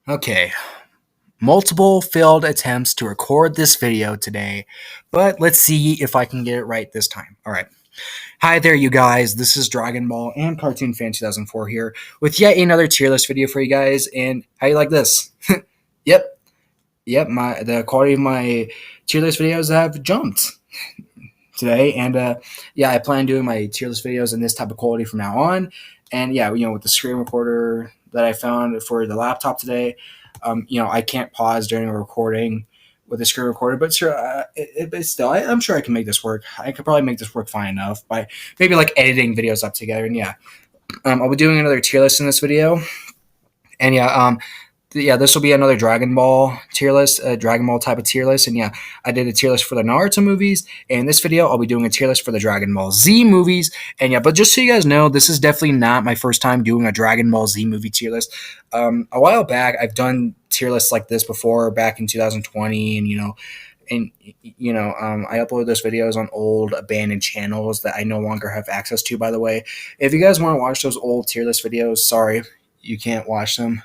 Okay, multiple failed attempts to record this video today, but let's see if I can get it right this time. All right. Hi there, you guys. This is Dragon Ball and Cartoon Fan 2004 here with yet another tier list video for you guys. And how you like this? Yep, yep. The quality of my tier list videos have jumped today, and yeah, I plan on doing my tier list videos in this type of quality from now on. And yeah, with the screen recorder that I found for the laptop today, I can't pause during a recording with the screen recorder, but sure, but still, I'm sure I can make this work. I could probably make this work fine enough by maybe like editing videos up together. And yeah, I'll be doing another tier list in this video, and yeah, this will be another Dragon Ball tier list, a Dragon Ball type of tier list. And yeah, I did a tier list for the Naruto movies. And in this video, I'll be doing a tier list for the Dragon Ball Z movies. And yeah, but just so you guys know, this is definitely not my first time doing a Dragon Ball Z movie tier list. A while back, I've done tier lists like this before, back in 2020, I upload those videos on old abandoned channels that I no longer have access to. By the way, if you guys want to watch those old tier list videos, sorry, you can't watch them.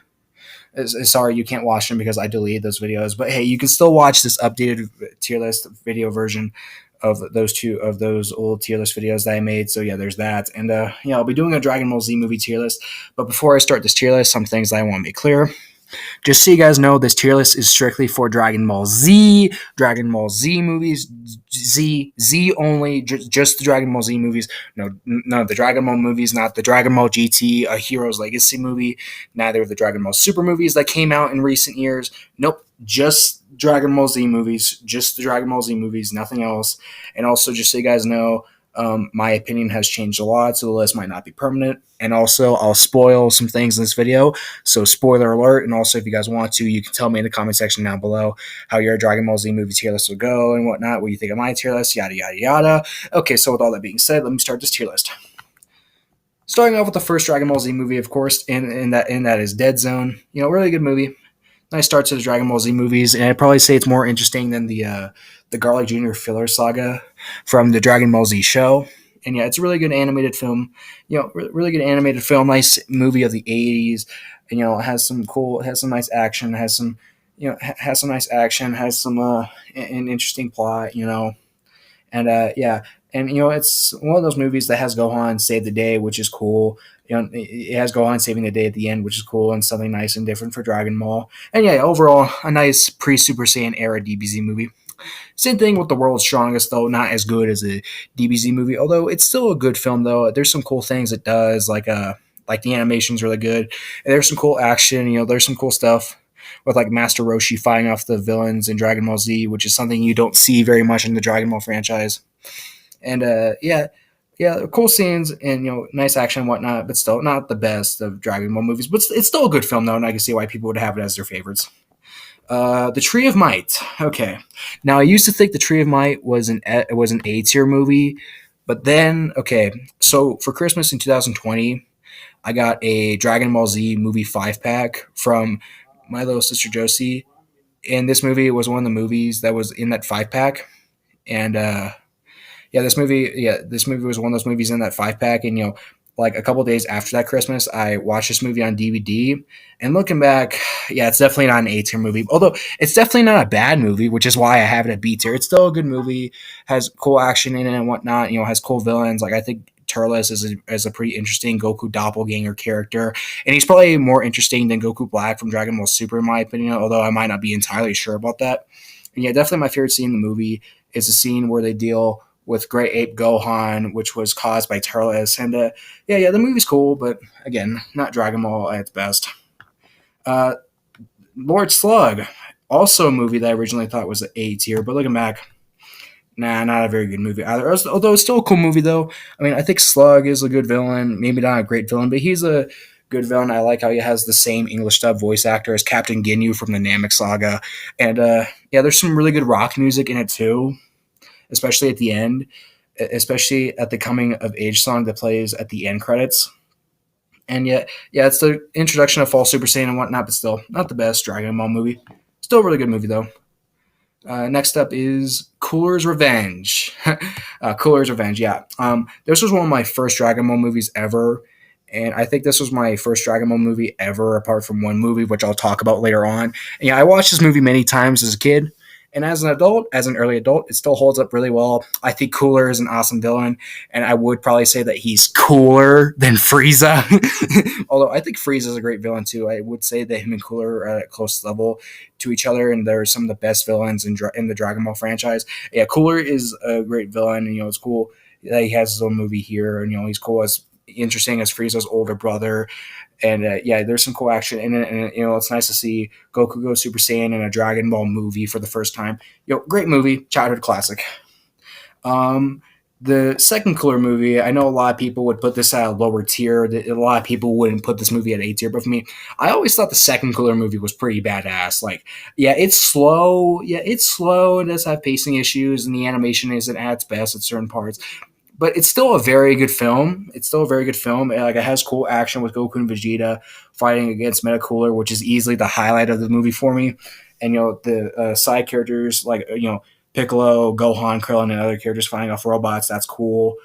Sorry, you can't watch them because I deleted those videos. But hey, you can still watch this updated tier list video version of those old tier list videos that I made. So yeah, there's that. And yeah, I'll be doing a Dragon Ball Z movie tier list. But before I start this tier list, some things that I want to make clear. Just so you guys know, this tier list is strictly for Dragon Ball Z movies, Z only, just the Dragon Ball Z movies. No, none of the Dragon Ball movies, not the Dragon Ball GT, a Hero's Legacy movie, neither of the Dragon Ball Super movies that came out in recent years. Nope, just Dragon Ball Z movies, just the Dragon Ball Z movies, nothing else. And also, just so you guys know, my opinion has changed a lot, so the list might not be permanent. And also, I'll spoil some things in this video, so spoiler alert. And also, if you guys want to, you can tell me in the comment section down below how your Dragon Ball Z movie tier list will go and whatnot, what you think of my tier list, yada, yada, yada. Okay, so with all that being said, let me start this tier list. Starting off with the first Dragon Ball Z movie, of course, and that is Dead Zone. Really good movie. Nice start to the Dragon Ball Z movies, and I'd probably say it's more interesting than the Garlic Jr. filler saga from the Dragon Ball Z show. And yeah, it's a really good animated film. Really good animated film. Nice movie of the '80s. And it has some nice action. Has some, has some nice action. Has some an interesting plot. And yeah, and it's one of those movies that has Gohan save the day, which is cool. It has Gohan saving the day at the end, which is cool and something nice and different for Dragon Ball. And yeah, overall, a nice pre-Super Saiyan era DBZ movie. Same thing with The World's Strongest, though not as good as a DBZ movie, although it's still a good film. Though there's some cool things it does, like the animation's really good. And there's some cool action. There's some cool stuff with like Master Roshi fighting off the villains in Dragon Ball Z, which is something you don't see very much in the Dragon Ball franchise. And yeah, cool scenes and nice action and whatnot, but still not the best of Dragon Ball movies. But it's still a good film though, and I can see why people would have it as their favorites. The Tree of Might. Okay, now I used to think the Tree of Might was an A tier movie, but then so for Christmas in 2020, I got a Dragon Ball Z movie 5-pack from my little sister Josie, and this movie was one of the movies that was in that 5-pack, and this movie was one of those movies in that 5-pack, and like a couple of days after that Christmas, I watched this movie on DVD. And looking back, yeah, it's definitely not an A tier movie. Although it's definitely not a bad movie, which is why I have it at B tier. It's still a good movie, has cool action in it and whatnot. Has cool villains. Like I think Turles is a pretty interesting Goku doppelganger character, and he's probably more interesting than Goku Black from Dragon Ball Super, in my opinion. Although I might not be entirely sure about that. And yeah, definitely my favorite scene in the movie is the scene where they deal with Great Ape Gohan, which was caused by Turles. And yeah, the movie's cool, but again, not Dragon Ball at its best. Lord Slug, also a movie that I originally thought was an A tier, but looking back, nah, not a very good movie either. Although it's still a cool movie, though. I mean, I think Slug is a good villain. Maybe not a great villain, but he's a good villain. I like how he has the same English dub voice actor as Captain Ginyu from the Namek Saga. And yeah, there's some really good rock music in it, too, especially at the end, especially at the coming of age song that plays at the end credits. And yeah, it's the introduction of Fall Super Saiyan and whatnot, but still not the best Dragon Ball movie. Still a really good movie though. Next up is Cooler's Revenge. Cooler's Revenge, yeah. This was one of my first Dragon Ball movies ever, And I think this was my first Dragon Ball movie ever, apart from one movie, which I'll talk about later on. And yeah, I watched this movie many times as a kid. And as an adult, as an early adult, it still holds up really well. I think Cooler is an awesome villain, and I would probably say that he's cooler than Frieza. Although I think Frieza is a great villain too. I would say that him and Cooler are at a close level to each other, and they're some of the best villains in the Dragon Ball franchise. Yeah, Cooler is a great villain, and it's cool that he has his own movie here, and he's cool as interesting as Frieza's older brother. And yeah, there's some cool action in it, and it's nice to see Goku go Super Saiyan in a Dragon Ball movie for the first time. Great movie, childhood classic. Um, the second Cooler movie, I know a lot of people would put this at a lower tier. A lot of people wouldn't put this movie at A tier, but for me, I always thought the second Cooler movie was pretty badass. Like, yeah, it's slow. Yeah, it's slow. It does have pacing issues, and the animation isn't at its best at certain parts, but it's still a very good film. It's still a very good film. Like, it has cool action with Goku and Vegeta fighting against Metacooler, which is easily the highlight of the movie for me. And the side characters like Piccolo, Gohan, Krillin, and other characters fighting off robots. That's cool.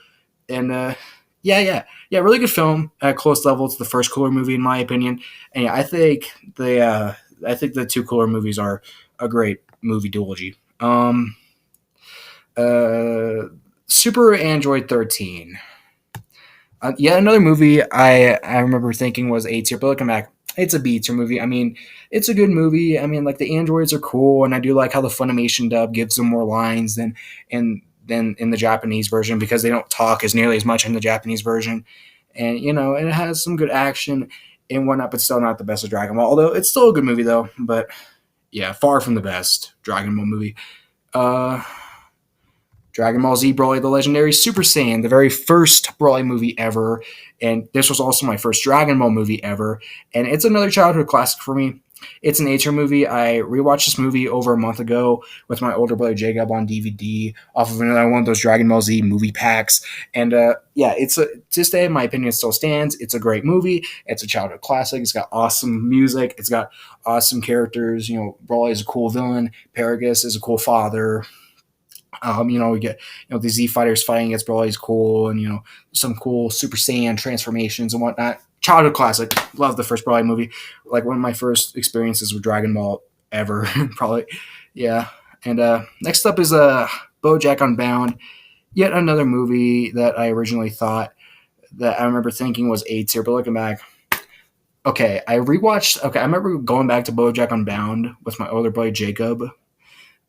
And yeah, really good film at close level. It's the first Cooler movie in my opinion. And yeah, I think the two Cooler movies are a great movie duology. Uh, Super Android 13. Yeah, another movie I remember thinking was A tier, but looking back, it's a B tier movie. I mean, it's a good movie. I mean, like the androids are cool, and I do like how the Funimation dub gives them more lines than in the Japanese version because they don't talk as nearly as much in the Japanese version, and it has some good action and whatnot, but still not the best of Dragon Ball. Although it's still a good movie though, but yeah, far from the best Dragon Ball movie. Uh, Dragon Ball Z Broly the Legendary Super Saiyan, the very first Broly movie ever. And this was also my first Dragon Ball movie ever. And it's another childhood classic for me. It's an A-tier movie. I rewatched this movie over a month ago with my older brother Jacob on DVD off of another one of those Dragon Ball Z movie packs. And yeah, to this day, in my opinion, it still stands. It's a great movie. It's a childhood classic. It's got awesome music. It's got awesome characters. Broly is a cool villain. Paragus is a cool father. We get the Z fighters fighting against Broly is cool, and some cool Super Saiyan transformations and whatnot. Childhood classic. Love the first Broly movie. Like one of my first experiences with Dragon Ball ever, probably. Yeah. And next up is BoJack Unbound. Yet another movie that I originally thought that I remember thinking was A tier, but looking back, okay, I rewatched. Okay, I remember going back to BoJack Unbound with my older brother Jacob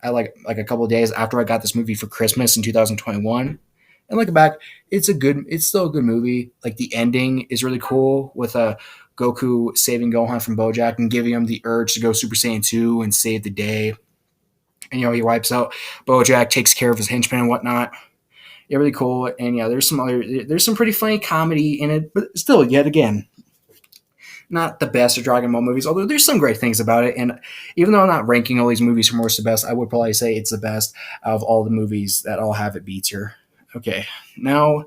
I like a couple of days after I got this movie for Christmas in 2021. And looking back, it's still a good movie. Like the ending is really cool with Goku saving Gohan from BoJack and giving him the urge to go Super Saiyan 2 and save the day. And he wipes out BoJack, takes care of his henchmen and whatnot. Yeah, really cool. And yeah, there's some pretty funny comedy in it, but still, yet again, not the best of Dragon Ball movies, although there's some great things about it. And even though I'm not ranking all these movies from worst to best, I would probably say it's the best of all the movies that all have it B tier. Okay, now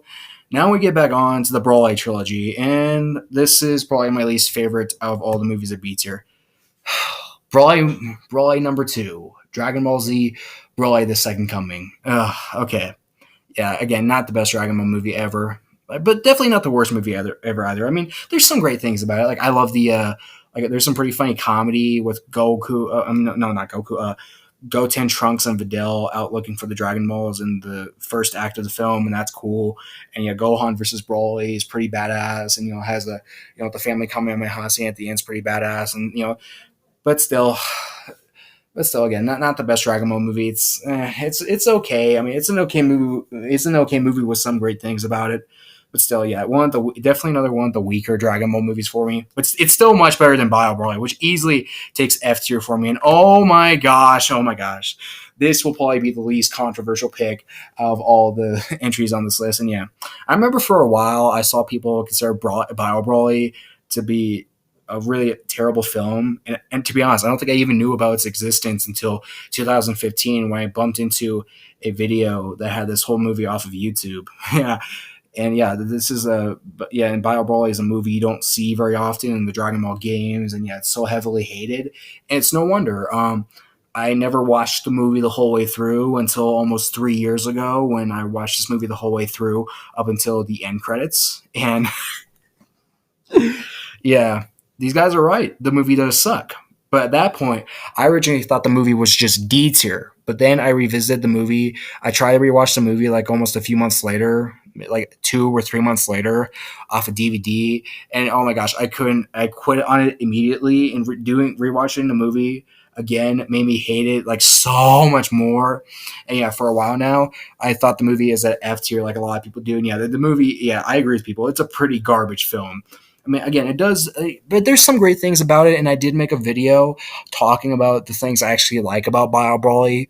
we get back on to the Broly trilogy, and this is probably my least favorite of all the movies at B tier. Broly number 2, Dragon Ball Z, Broly the Second Coming. Okay, yeah, again, not the best Dragon Ball movie ever, but definitely not the worst movie ever either. I mean, there's some great things about it. Like I love the like there's some pretty funny comedy with Goku. No, not Goku. Goten, Trunks, and Videl out looking for the Dragon Balls in the first act of the film, and that's cool. And yeah, Gohan versus Broly is pretty badass, and has a the family Kamehameha scene at the end is pretty badass, and but still, again, not the best Dragon Ball movie. It's okay. I mean, it's an okay movie. It's an okay movie with some great things about it. But still, yeah, definitely another one of the weaker Dragon Ball movies for me. But it's still much better than Bio Broly, which easily takes F tier for me. And oh my gosh, this will probably be the least controversial pick of all the entries on this list. And yeah, I remember for a while I saw people consider Bio Broly to be a really terrible film. And to be honest, I don't think I even knew about its existence until 2015 when I bumped into a video that had this whole movie off of YouTube. Yeah. And yeah, and Bio Broly is a movie you don't see very often in the Dragon Ball games, and yeah, it's so heavily hated, and it's no wonder. I never watched the movie the whole way through until almost 3 years ago when I watched this movie the whole way through up until the end credits, and Yeah, these guys are right. The movie does suck. But at that point, I originally thought the movie was just D tier. But then I revisited the movie. I tried to rewatch the movie like almost a few months later, like 2 or 3 months later, off a DVD. And oh my gosh, I couldn't. I quit on it immediately. And doing rewatching the movie again made me hate it like so much more. And yeah, for a while now, I thought the movie is at F tier, like a lot of people do. And yeah, the movie, yeah, I agree with people. It's a pretty garbage film. I mean, again, it does, but there's some great things about it, and I did make a video talking about the things I actually like about Bio Brawly,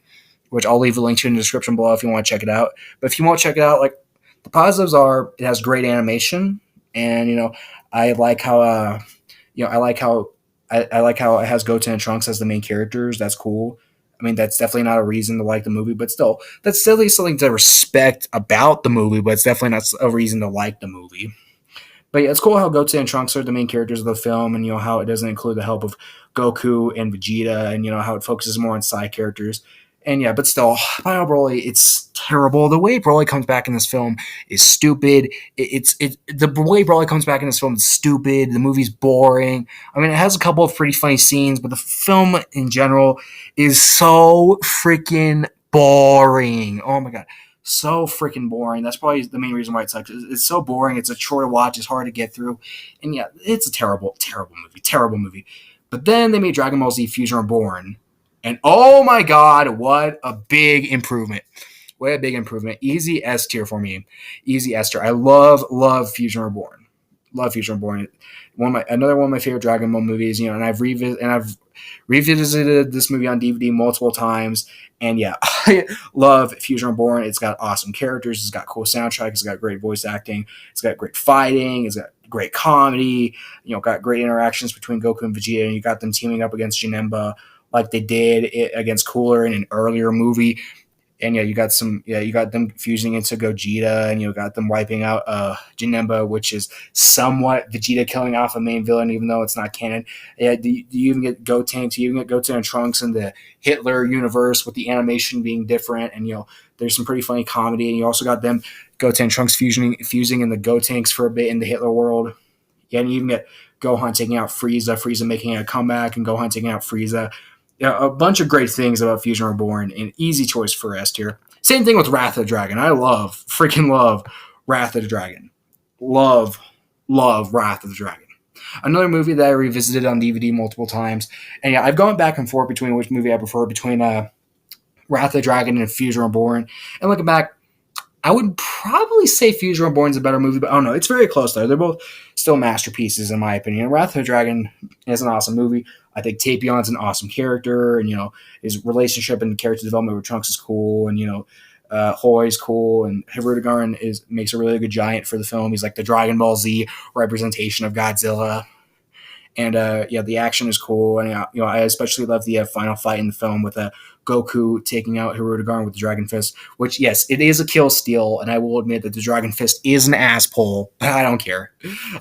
which I'll leave a link to in the description below if you want to check it out. But if you want to check it out, like the positives are, it has great animation, and I like how, I like how, I like how it has Goten and Trunks as the main characters. That's cool. I mean, that's definitely not a reason to like the movie, but still, that's still at least something to respect about the movie. But it's definitely not a reason to like the movie. But yeah, it's cool how Goten and Trunks are the main characters of the film, and how it doesn't include the help of Goku and Vegeta, and how it focuses more on side characters. And yeah, but still, Bio Broly, it's terrible. The way Broly comes back in this film is stupid. The way Broly comes back in this film is stupid. The movie's boring. I mean, it has a couple of pretty funny scenes, but the film in general is so freaking boring. Oh my god, so freaking boring. That's probably the main reason why it sucks. It's so boring. It's a chore to watch. It's hard to get through. And yeah, it's a terrible, terrible movie. Terrible movie. But then they made Dragon Ball Z Fusion Reborn. And oh my god, what a big improvement. What a big improvement. Easy S tier for me. Easy S tier. I love Fusion Reborn. Love Fusion Reborn. Another one of my favorite Dragon Ball movies, and I've revisited this movie on DVD multiple times. And yeah, I love Fusion Reborn. It's got awesome characters. It's got cool soundtrack. It's got great voice acting. It's got great fighting. It's got great comedy. Got great interactions between Goku and Vegeta. And you got them teaming up against Janemba like they did against Cooler in an earlier movie. And yeah, you got them fusing into Gogeta, and you got them wiping out Janemba, which is somewhat Vegeta killing off a main villain, even though it's not canon. Yeah, do you even get Goten? Do you even get Goten and Trunks in the Hitler universe with the animation being different? And there's some pretty funny comedy, and you also got them Goten and Trunks fusing in the Gotenks for a bit in the Hitler world. Yeah, and you even get Gohan taking out Frieza, Frieza making a comeback, and Gohan taking out Frieza. Yeah, a bunch of great things about Fusion Reborn, an easy choice for S tier. Same thing with Wrath of the Dragon. I freaking love Wrath of the Dragon. Love Wrath of the Dragon. Another movie that I revisited on DVD multiple times. And yeah, I've gone back and forth between which movie I prefer between Wrath of the Dragon and Fusion Reborn. And looking back, I would probably say Fusion Reborn is a better movie, but I don't know. It's very close though. They're both still masterpieces in my opinion. Wrath of the Dragon is an awesome movie. I think Tapion's an awesome character, and his relationship and character development with Trunks is cool, and Hoi's cool, and Hirudegarn makes a really good giant for the film. He's like the Dragon Ball Z representation of Godzilla. And yeah, the action is cool, and I especially love the final fight in the film with Goku taking out Hirudegarn with the Dragon Fist. Which, yes, it is a kill steal, and I will admit that the Dragon Fist is an ass pull, but I don't care.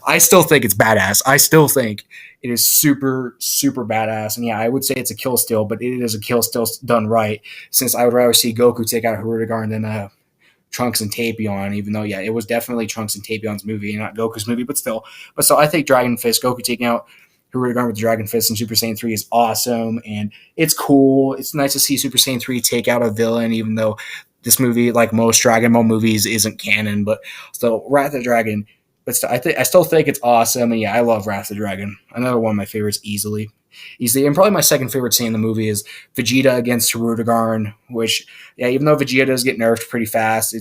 I still think it's badass. I still think it is super, super badass. And yeah, I would say it's a kill steal, but it is a kill steal done right. Since I would rather see Goku take out Hirudegarn than Trunks and Tapion, even though, yeah, it was definitely Trunks and Tapion's movie and not Goku's movie, but still. But so I think Dragon Fist, Goku taking out Hirudegarn with the Dragon Fist in Super Saiyan 3 is awesome, and it's cool. It's nice to see Super Saiyan 3 take out a villain, even though this movie, like most Dragon Ball movies, isn't canon, but still, Wrath of the Dragon, but still, I still think it's awesome, and yeah, I love Wrath of the Dragon. Another one of my favorites, easily. And probably my second favorite scene in the movie is Vegeta against Hirudegarn, which, yeah, even though Vegeta does get nerfed pretty fast,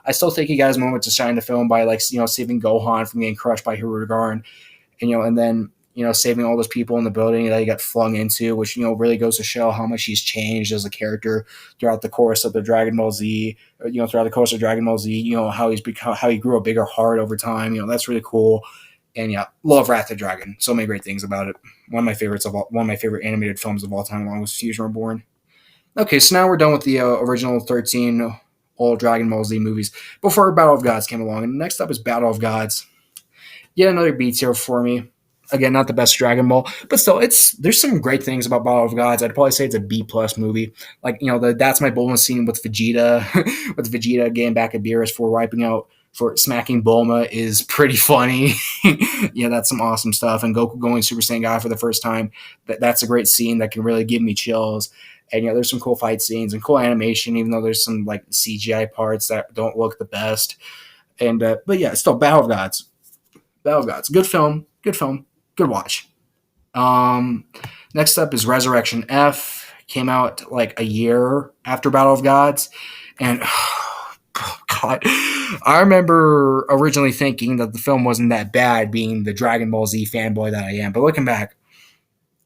I still think he got his moment to shine the film by, like, saving Gohan from getting crushed by Hirudegarn, and then saving all those people in the building that he got flung into, which, really goes to show how much he's changed as a character throughout the course of the Dragon Ball Z, throughout the course of Dragon Ball Z, how he grew a bigger heart over time. That's really cool. And yeah, love Wrath of the Dragon. So many great things about it. One of my favorite animated films of all time, along with Fusion Reborn. Okay, so now we're done with the original 13 old Dragon Ball Z movies before Battle of Gods came along. And next up is Battle of Gods. Yet another B tier for me. Again, not the best Dragon Ball, but still, there's some great things about Battle of Gods. I'd probably say it's a B plus movie. Like, that's my bonus scene with Vegeta, with Vegeta getting back at Beerus for wiping out for smacking Bulma is pretty funny. Yeah, that's some awesome stuff. And Goku going Super Saiyan God for the first time, that's a great scene that can really give me chills. And there's some cool fight scenes and cool animation, even though there's some like CGI parts that don't look the best. And but yeah, still Battle of Gods, Battle of Gods, good film, good watch. Um, Next up is Resurrection F. Came out like a year after Battle of Gods, and oh God, I remember originally thinking that the film wasn't that bad, being the Dragon Ball Z fanboy that I am. But looking back,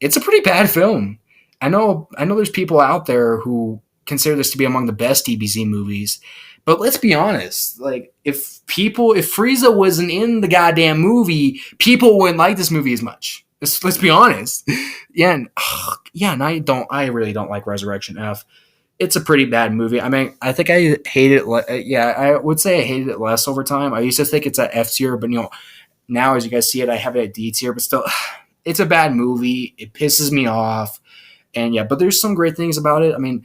it's a pretty bad film. I know there's people out there who consider this to be among the best DBZ movies, but let's be honest. Like, if Frieza wasn't in the goddamn movie, people wouldn't like this movie as much. Let's be honest. Yeah, and I really don't like Resurrection F. It's a pretty bad movie. I mean, I think I hate it. Yeah, I would say I hated it less over time. I used to think it's at F tier, but now as you guys see it, I have it at D tier. But still, it's a bad movie. It pisses me off. And yeah, but there's some great things about it. I mean,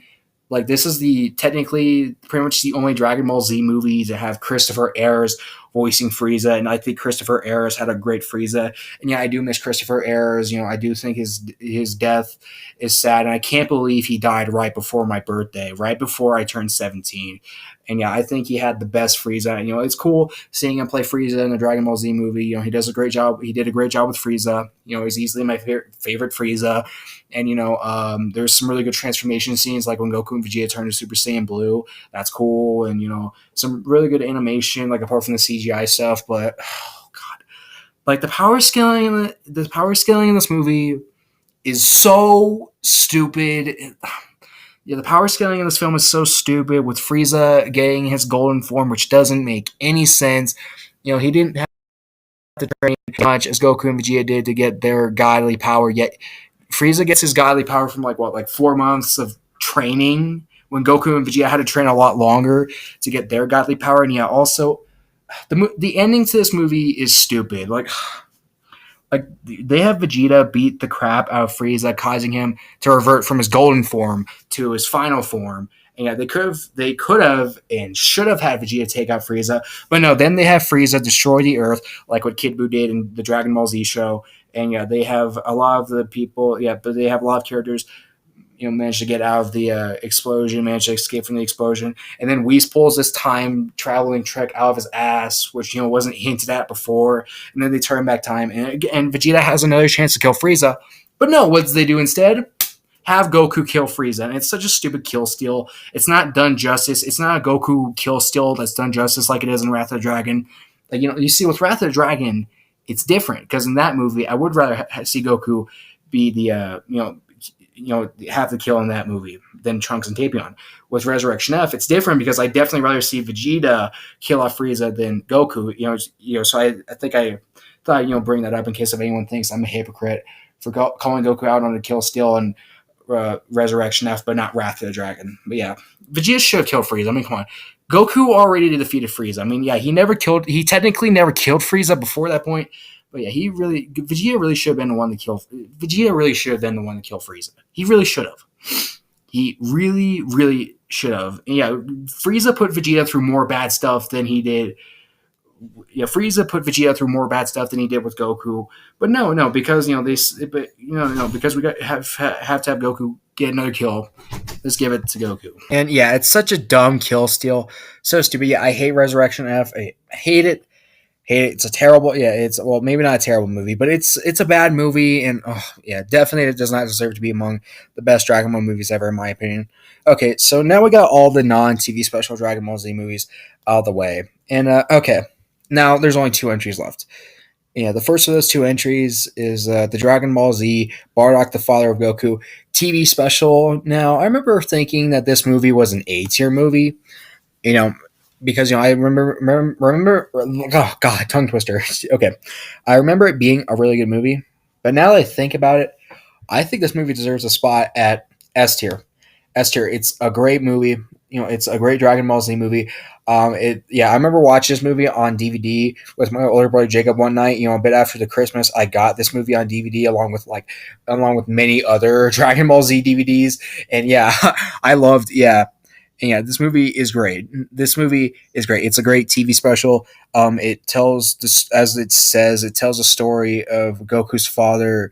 like, this is the technically pretty much the only Dragon Ball Z movie to have Christopher Ayers voicing Frieza, and I think Christopher Ayers had a great Frieza. And yeah, I do miss Christopher Ayers. I do think his death is sad, and I can't believe he died right before my birthday, right before I turned 17. And yeah, I think he had the best Frieza. And it's cool seeing him play Frieza in the Dragon Ball Z movie. He does a great job. He did a great job with Frieza. He's easily my favorite Frieza. And there's some really good transformation scenes, like when Goku and Vegeta turn to Super Saiyan Blue. That's cool. And some really good animation, like apart from the CGI stuff. But oh God, like the power scaling in this movie is so stupid. Yeah, the power scaling in this film is so stupid, with Frieza getting his golden form, which doesn't make any sense. He didn't have to train as much as Goku and Vegeta did to get their godly power, yet Frieza gets his godly power from like 4 months of training, when Goku and Vegeta had to train a lot longer to get their godly power. And yeah, also the ending to this movie is stupid. Like, they have Vegeta beat the crap out of Frieza, causing him to revert from his golden form to his final form. And yeah, they could have and should have had Vegeta take out Frieza, but no. Then they have Frieza destroy the Earth, like what Kid Buu did in the Dragon Ball Z show. And yeah, they have a lot of the people. Yeah, but they have a lot of characters. Managed to get out of the explosion, managed to escape from the explosion, and then Whis pulls this time traveling trick out of his ass, which wasn't hinted at before. And then they turn back time, and Vegeta has another chance to kill Frieza, but no. What do they do instead? Have Goku kill Frieza, and it's such a stupid kill steal. It's not done justice. It's not a Goku kill steal that's done justice like it is in Wrath of the Dragon. Like, you see with Wrath of the Dragon, it's different, because in that movie, I would rather see Goku be the have the kill in that movie than Trunks and Tapion. With Resurrection F, it's different, because I definitely rather see Vegeta kill off Frieza than Goku. So I think I thought bring that up in case if anyone thinks I'm a hypocrite for calling Goku out on a kill steal and Resurrection F, but not Wrath of the Dragon. But yeah, Vegeta should have killed Frieza. I mean, come on. Goku already defeated Frieza. I mean, yeah, he technically never killed Frieza before that point. But yeah, Vegeta really should have been the one to kill. Vegeta really should have been the one to kill Frieza. He really should have. He really, really should have. And yeah, Frieza put Vegeta through more bad stuff than he did. Yeah, Frieza put Vegeta through more bad stuff than he did with Goku. But no, because because we have to have Goku get another kill. Let's give it to Goku. And yeah, it's such a dumb kill steal, so stupid. Yeah, I hate Resurrection F. I hate it. It's a terrible. Yeah, maybe not a terrible movie, but it's a bad movie, and definitely it does not deserve to be among the best Dragon Ball movies ever, in my opinion. Okay, so now we got all the non-TV special Dragon Ball Z movies out of the way, and okay, now there's only 2 entries left. Yeah, the first of those 2 entries is the Dragon Ball Z Bardock, the Father of Goku TV special. Now, I remember thinking that this movie was an A-tier movie, because I remember oh God, tongue twister. Okay, I remember it being a really good movie, but now that I think about it, I think this movie deserves a spot at S tier. S tier. It's a great movie. It's a great Dragon Ball Z movie. I remember watching this movie on DVD with my older brother Jacob one night. A bit after the Christmas, I got this movie on DVD along with many other Dragon Ball Z DVDs, and yeah, I loved. Yeah, And yeah, this movie is great. This movie is great. It's a great TV special. It tells this, as it says, it tells a story of Goku's father.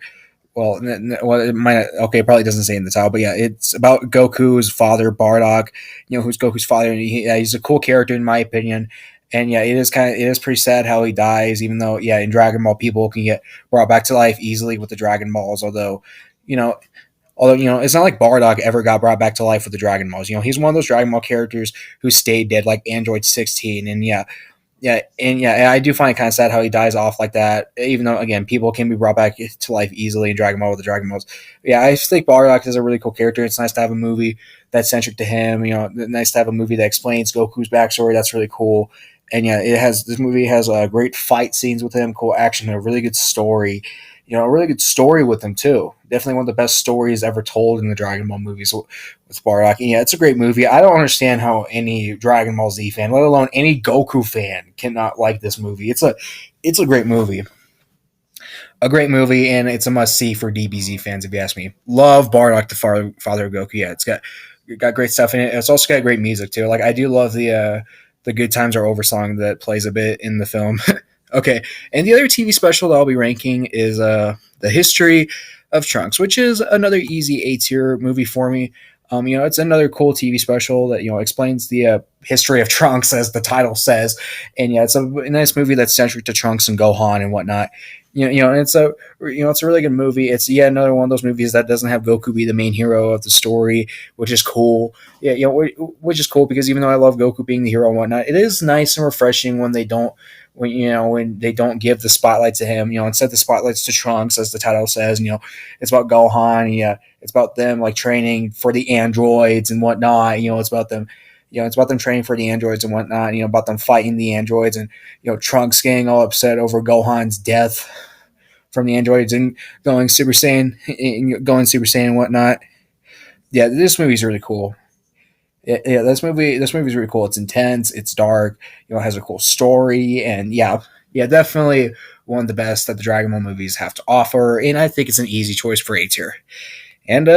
Well, well, it might okay, it probably doesn't say in the title, but yeah, it's about Goku's father, Bardock. Who's Goku's father, and he's a cool character in my opinion. And yeah, it is pretty sad how he dies. Even though yeah, in Dragon Ball, people can get brought back to life easily with the Dragon Balls. You know, it's not like Bardock ever got brought back to life with the Dragon Balls. He's one of those Dragon Ball characters who stayed dead, like Android 16. And I do find it kind of sad how he dies off like that. Even though, again, people can be brought back to life easily in Dragon Ball with the Dragon Balls. Yeah, I just think Bardock is a really cool character. It's nice to have a movie that's centric to him. Nice to have a movie that explains Goku's backstory. That's really cool. And yeah, this movie has great fight scenes with him, cool action, and a really good story. A really good story with him too. Definitely one of the best stories ever told in the Dragon Ball movies with Bardock. And yeah, it's a great movie. I don't understand how any Dragon Ball Z fan, let alone any Goku fan, cannot like this movie. It's a great movie. A great movie, and it's a must see for DBZ fans, if you ask me. Love Bardock, the father of Goku. Yeah, it's got great stuff in it. It's also got great music too. Like I do love the "Good Times Are Over" song that plays a bit in the film. Okay, and the other TV special that I'll be ranking is the History of Trunks, which is another easy A tier movie for me. It's another cool TV special that explains the history of Trunks, as the title says, and yeah, it's a nice movie that's centric to Trunks and Gohan and whatnot. And it's a really good movie. It's yet another one of those movies that doesn't have Goku be the main hero of the story, which is cool. Yeah, which is cool because even though I love Goku being the hero and whatnot, it is nice and refreshing when they don't when they don't give the spotlight to him. Instead the spotlight's to Trunks, as the title says. It's about Gohan. Yeah, it's about them like training for the androids and whatnot. It's about them. It's about them training for the androids and whatnot. About them fighting the androids, and Trunks getting all upset over Gohan's death from the androids and going Super Saiyan and whatnot. Yeah, this movie's really cool. Yeah, this movie's really cool. It's intense, it's dark, it has a cool story, and yeah, definitely one of the best that the Dragon Ball movies have to offer. And I think it's an easy choice for A tier. And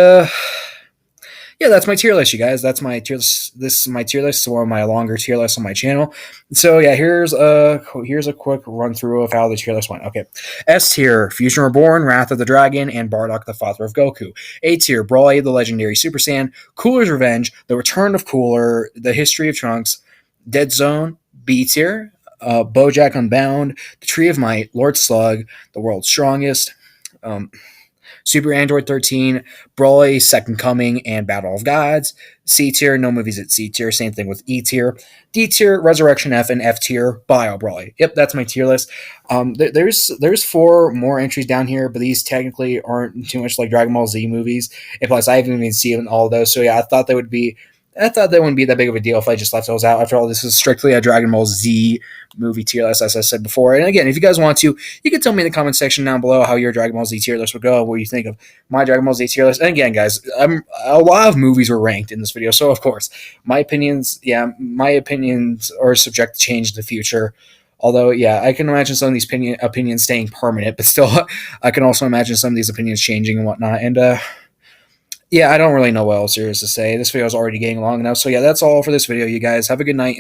yeah, that's my tier list, you guys. That's my tier list. This is my tier list. It's one of my longer tier lists on my channel. So yeah, here's a quick run through of how the tier list went. Okay, S tier: Fusion Reborn, Wrath of the Dragon, and Bardock, the father of Goku. A tier: Broly, the legendary Super Saiyan, Cooler's Revenge, The Return of Cooler, The History of Trunks, Dead Zone. B tier: BoJack Unbound, The Tree of Might, Lord Slug, The World's Strongest. Super Android 13, Broly, Second Coming, and Battle of Gods. C tier, no movies at C tier. Same thing with E tier. D tier, Resurrection F, and F tier, Bio Broly. Yep, that's my tier list. There's 4 more entries down here, but these technically aren't too much like Dragon Ball Z movies. And plus, I haven't even seen all those. So yeah, I thought that wouldn't be that big of a deal if I just left those out. After all, this is strictly a Dragon Ball Z movie tier list, as I said before. And again, if you guys want to, you can tell me in the comment section down below how your Dragon Ball Z tier list would go, what you think of my Dragon Ball Z tier list. And again, guys, a lot of movies were ranked in this video, so of course, my opinions are subject to change in the future. Although, yeah, I can imagine some of these opinions staying permanent, but still, I can also imagine some of these opinions changing and whatnot. And, yeah, I don't really know what else there is to say. This video is already getting long enough. So, yeah, that's all for this video, you guys. Have a good night.